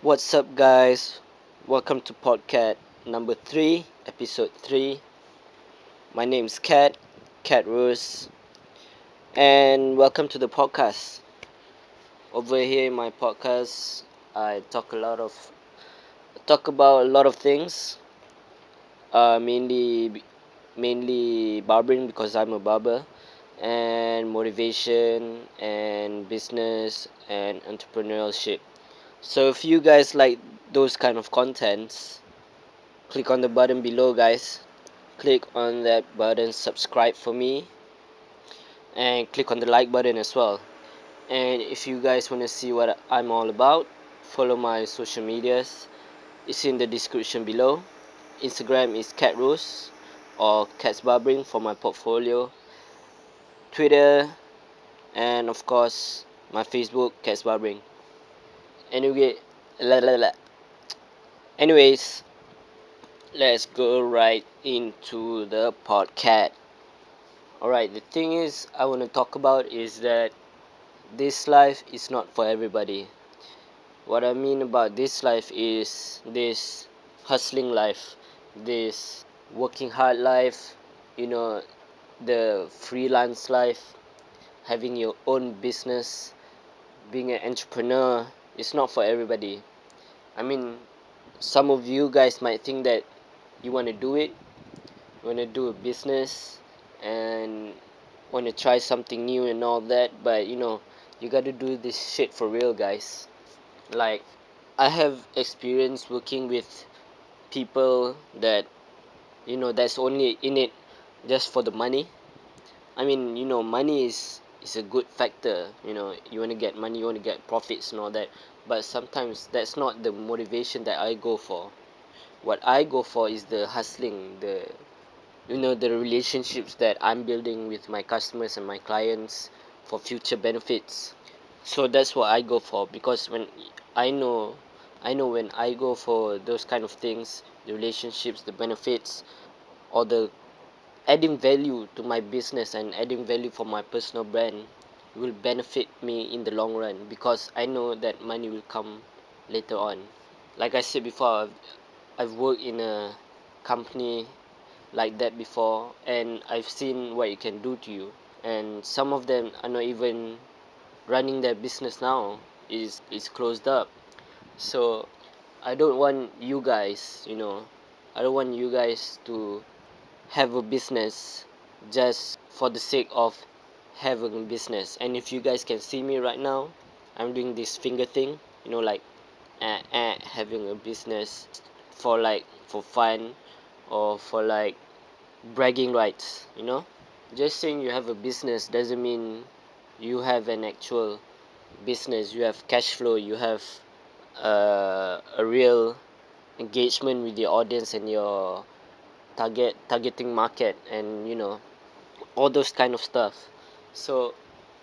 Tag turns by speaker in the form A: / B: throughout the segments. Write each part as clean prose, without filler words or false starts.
A: What's up, guys? Welcome to Podkatt number 3, episode 3. My name is Cat Rose, and welcome to the podcast. Over here in my podcast, I talk about a lot of things, mainly barbering because I'm a barber, and motivation, and business, and entrepreneurship. So if you guys like those kind of contents, click on the button below, guys. Click on that button, subscribe for me, and click on the like button as well. And if you guys want to see what I'm all about, follow my social medias. It's in the description below. Instagram is catrose or cats barbering for my portfolio. Twitter, and of course my Facebook, cats barbering. Anyway, la, la, la. anyways, let's go right into the podcast. Alright, the thing is I want to talk about is that this life is not for everybody. What I mean about this life is this hustling life, this working hard life, you know, the freelance life, having your own business, being an entrepreneur is not for everybody. I mean, some of you guys might think that you want to do it, you want to do a business, and want to try something new and all that, but you got to do this shit for real, guys. Like, I have experience working with people that that's only in it just for the money. I mean, money is a good factor. You want to get money, you want to get profits and all that, but sometimes that's not the motivation that I go for. What I go for is the hustling, the relationships that I'm building with my customers and my clients for future benefits. So that's what I go for, because when I know when I go for those kind of things, the relationships, the benefits, or the adding value to my business and adding value for my personal brand will benefit me in the long run, because I know that money will come later on. Like I said before, I've worked in a company like that before, and I've seen what it can do to you. And some of them are not even running their business now, is closed up. So I don't want you guys, I don't want you guys to have a business just for the sake of having a business. And if you guys can see me right now, I'm doing this finger thing, like having a business for fun, or for like bragging rights. Just saying you have a business doesn't mean you have an actual business. You have cash flow, you have a real engagement with your audience and your targeting market, and all those kind of stuff. So,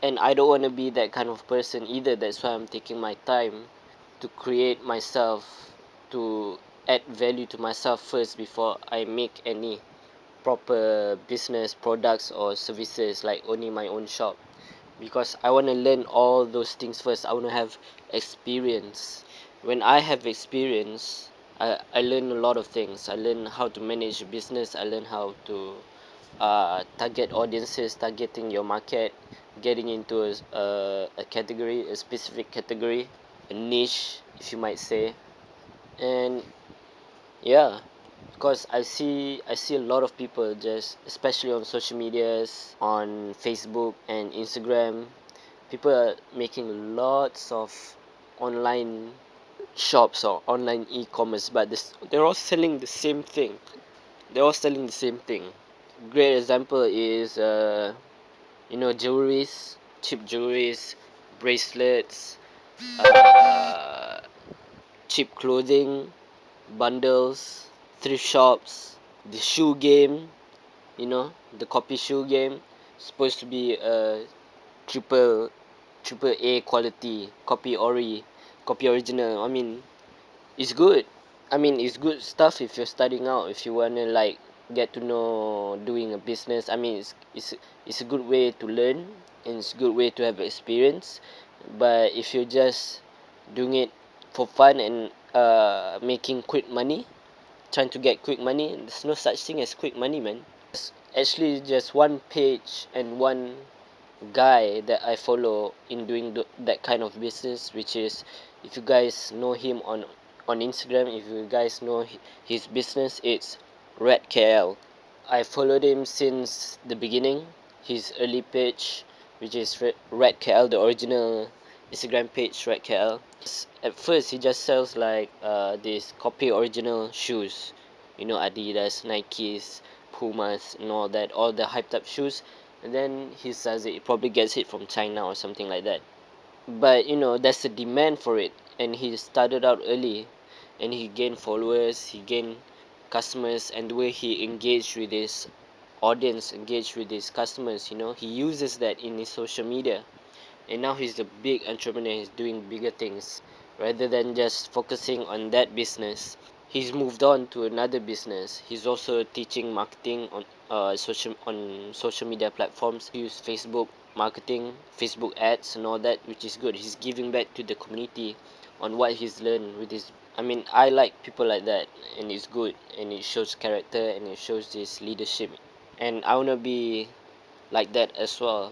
A: and I don't want to be that kind of person either. That's why I'm taking my time to create myself, to add value to myself first before I make any proper business products or services, like owning my own shop. Because I want to learn all those things first. I want to have experience. When I have experience, I learn a lot of things. I learn how to manage a business. I learn how to target audiences, targeting your market, getting into a category, a specific category, a niche, if you might say. And yeah, because I see a lot of people, just especially on social medias, on Facebook and Instagram, people are making lots of online shops or online e-commerce, but they're all selling the same thing. They're all selling the same thing. Great example is jewelries, cheap jewelries, bracelets, uh, cheap clothing, bundles, thrift shops, the shoe game, the copy shoe game, supposed to be a triple triple A quality, copy original. I mean, it's good. I mean, it's good stuff if you're starting out, if you wanna like get to know doing a business. I mean, it's a good way to learn, and it's a good way to have experience. But if you're just doing it for fun and making quick money, trying to get quick money. There's no such thing as quick money, man. It's actually just one page and one guy that I follow in doing that kind of business, which is, if you guys know him on Instagram, if you guys know his business, it's Red KL. I followed him since the beginning. His early page, which is Red KL, the original Instagram page, Red KL. At first, he just sells like this copy original shoes, you know, Adidas, Nikes, Pumas, and all the hyped up shoes. And then he says it probably gets it from China or something like that. But you know, there's a demand for it, and he started out early, and he gained followers, he gained customers, and the way he engaged with his audience, engaged with his customers, you know, he uses that in his social media. And now he's a big entrepreneur, he's doing bigger things rather than just focusing on that business. He's moved on to another business. He's also teaching marketing on social media platforms. He use Facebook marketing, Facebook ads, and all that, which is good. He's giving back to the community on what he's learned with his. I mean, I like people like that, and it's good, and it shows character, and it shows this leadership. And I wanna be like that as well,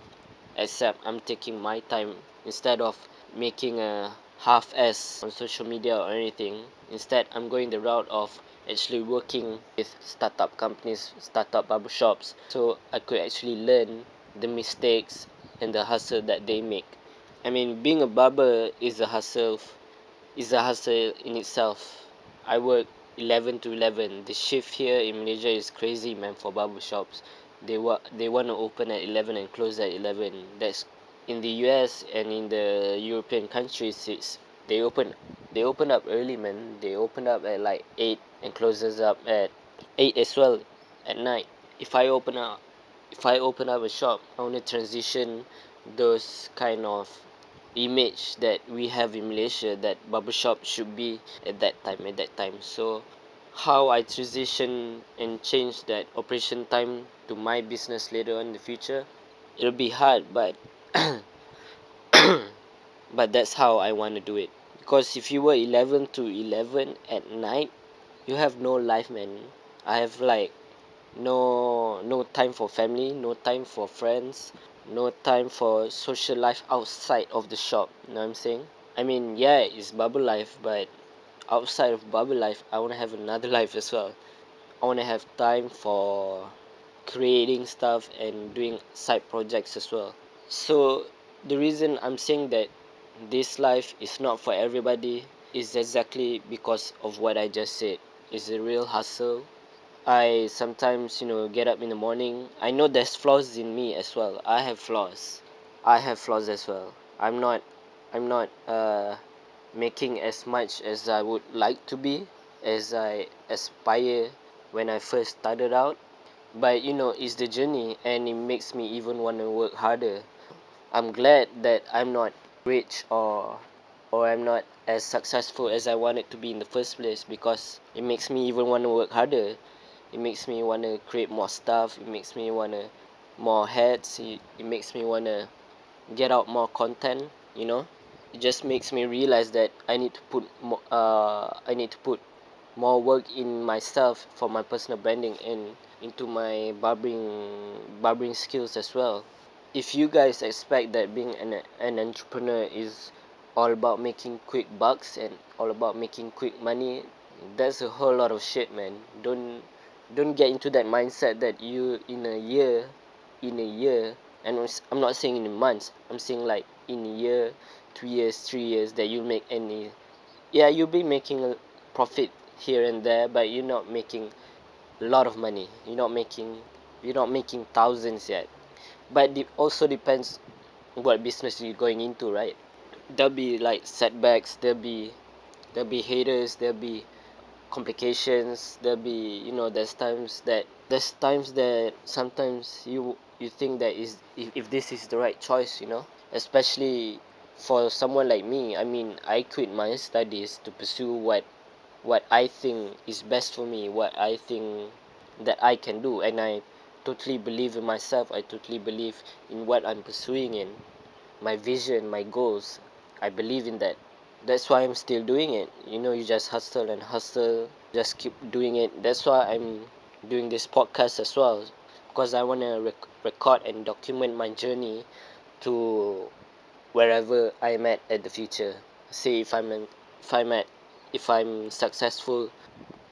A: except I'm taking my time instead of making a half ass on social media or anything. Instead, I'm going the route of actually working with startup companies, startup barbershops, so I could actually learn the mistakes and the hustle that they make. I mean, being a barber is a hustle in itself. I work 11 to 11. The shift here in Malaysia is crazy, man, for barbershops. They want to open at 11 and close at 11. That's in the US and in the European countries. They open up early, man. They open up at like 8 and closes up at 8 as well at night. If I open up if I open up a shop, I want to transition those kind of image that we have in Malaysia, that barbershop should be at that time. So how I transition and change that operation time to my business later on in the future, it'll be hard, but but that's how I want to do it. Because if you were 11 to 11 at night, you have no life, man. I have like no time for family, no time for friends, no time for social life outside of the shop. You know what I'm saying? I mean, yeah, it's bubble life, but outside of bubble life, I want to have another life as well. I want to have time for creating stuff and doing side projects as well. So the reason I'm saying that this life is not for everybody is exactly because of what I just said. It's a real hustle. I sometimes, you know, get up in the morning. I know there's flaws in me as well. I have flaws. I have flaws as well. I'm not making as much as I would like to be, as I aspire when I first started out. But you know, it's the journey, and it makes me even want to work harder. I'm glad that I'm not rich, or I'm not as successful as I wanted to be in the first place, because it makes me even want to work harder. It makes me want to create more stuff. It makes me want to more heads. It makes me want to get out more content, you know. It just makes me realize that I need to put more work in myself for my personal branding and into my barbering skills as well. If you guys expect that being an entrepreneur is all about making quick bucks and all about making quick money, that's a whole lot of shit, man. Don't get into that mindset that you in a year, and I'm not saying in months, I'm saying like in a year, 2 years, 3 years, that you make any. Yeah, you'll be making a profit here and there, but you're not making a lot of money. You're not making thousands yet. But it also depends what business you're going into, right? There'll be like setbacks, there'll be haters, there'll be complications, there'll be, you know, there's times that sometimes you think that is if this is the right choice, you know, especially for someone like me. I mean, I quit my studies to pursue what I think is best for me, what I think that I can do, and I totally believe in myself. I totally believe in what I'm pursuing in my vision, my goals. I believe in that. That's why I'm still doing it. You just hustle and hustle, just keep doing it. That's why I'm doing this podcast as well, because I want to record and document my journey to wherever I'm at the future. Say if I'm successful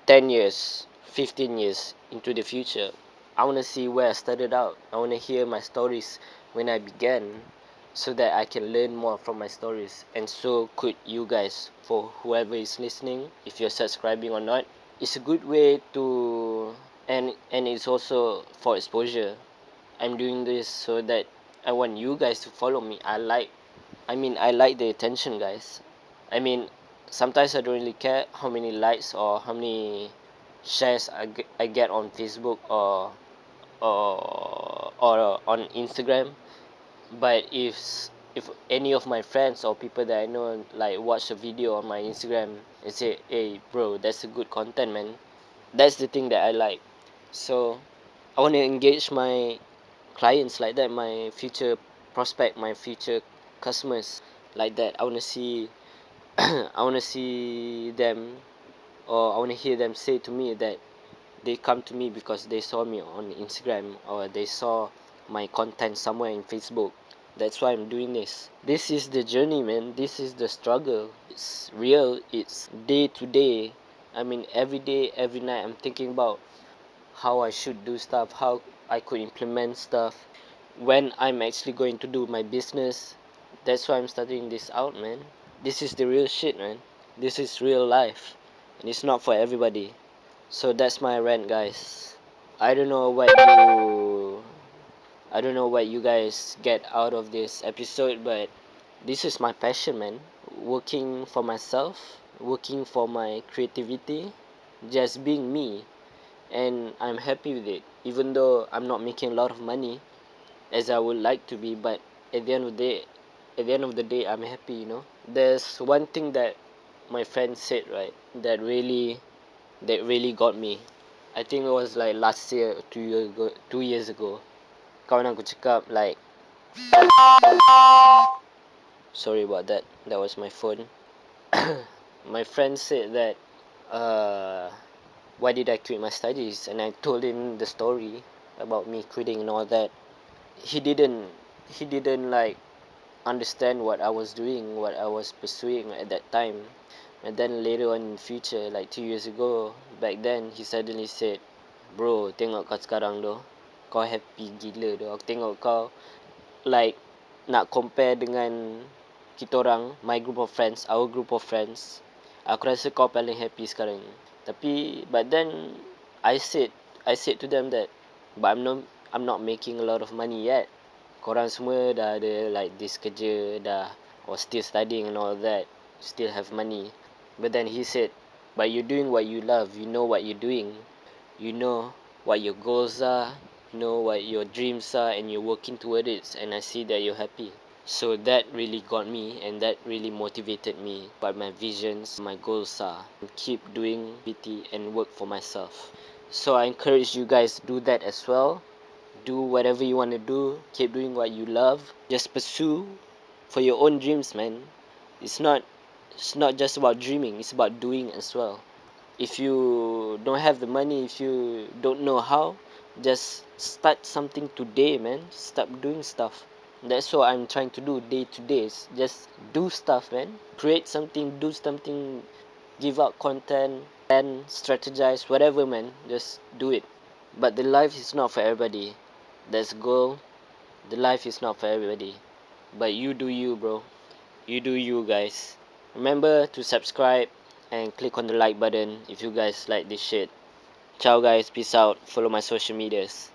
A: 10 years, 15 years into the future, I want to see where I started out. I want to hear my stories when I began, so that I can learn more from my stories. And so could you guys, for whoever is listening, if you're subscribing or not. It's a good way to, and it's also for exposure. I'm doing this so that I want you guys to follow me. I like the attention, guys. I mean, sometimes I don't really care how many likes or how many shares I get on Facebook or on Instagram. But if any of my friends or people that I know like watch a video on my Instagram and say, "Hey, bro, that's a good content, man." That's the thing that I like. So I want to engage my clients like that, my future prospect, my future customers like that. I want to see I want to see them, or I want to hear them say to me that they come to me because they saw me on Instagram or they saw my content somewhere in Facebook. That's why I'm doing this. This is the journey, man. This is the struggle. It's real. It's day to day. I mean, every day, every night, I'm thinking about how I should do stuff, how I could implement stuff, when I'm actually going to do my business. That's why I'm studying this out, man. This is the real shit, man. This is real life, and it's not for everybody. So that's my rant, guys. I don't know what you I don't know what you guys get out of this episode, but this is my passion, man. Working for myself, working for my creativity, just being me, and I'm happy with it. Even though I'm not making a lot of money as I would like to be, but at the end of the day, I'm happy. There's one thing that my friend said, right, that really got me. I think it was like last year or 2 years ago. 2 years ago, kawan aku cakap like, sorry about that. That was my phone. My friend said that, uh, why did I quit my studies? And I told him the story about me quitting and all that. He didn't. He didn't like understand what I was doing, what I was pursuing at that time. And then later on in future, like 2 years ago, back then, he suddenly said, "Bro, tengok kau sekarang doh. Kau happy gila doh. Aku tengok kau, like, nak compare dengan kita orang, my group of friends, our group of friends. Aku rasa kau paling happy sekarang." But then, I said, to them that, but I'm not making a lot of money yet. Korang semua dah ada like this kerja, dah, or still studying and all that, still have money. But then he said, but you're doing what you love, you know what you're doing, you know what your goals are, you know what your dreams are, and you're working toward it, and I see that you're happy. So that really got me, and that really motivated me. But my visions, my goals are to keep doing PT and work for myself. So I encourage you guys to do that as well. Do whatever you want to do. Keep doing what you love. Just pursue for your own dreams, man. It's not just about dreaming, it's about doing as well. If you don't have the money, if you don't know how, just start something today, man. Start doing stuff. That's what I'm trying to do day to day. Just do stuff, man. Create something, do something, give out content, plan, strategize, whatever, man. Just do it. But the life is not for everybody. That's goal. The life is not for everybody. But you do you, bro. You do you, guys. Remember to subscribe and click on the like button if you guys like this shit. Ciao, guys. Peace out. Follow my social medias.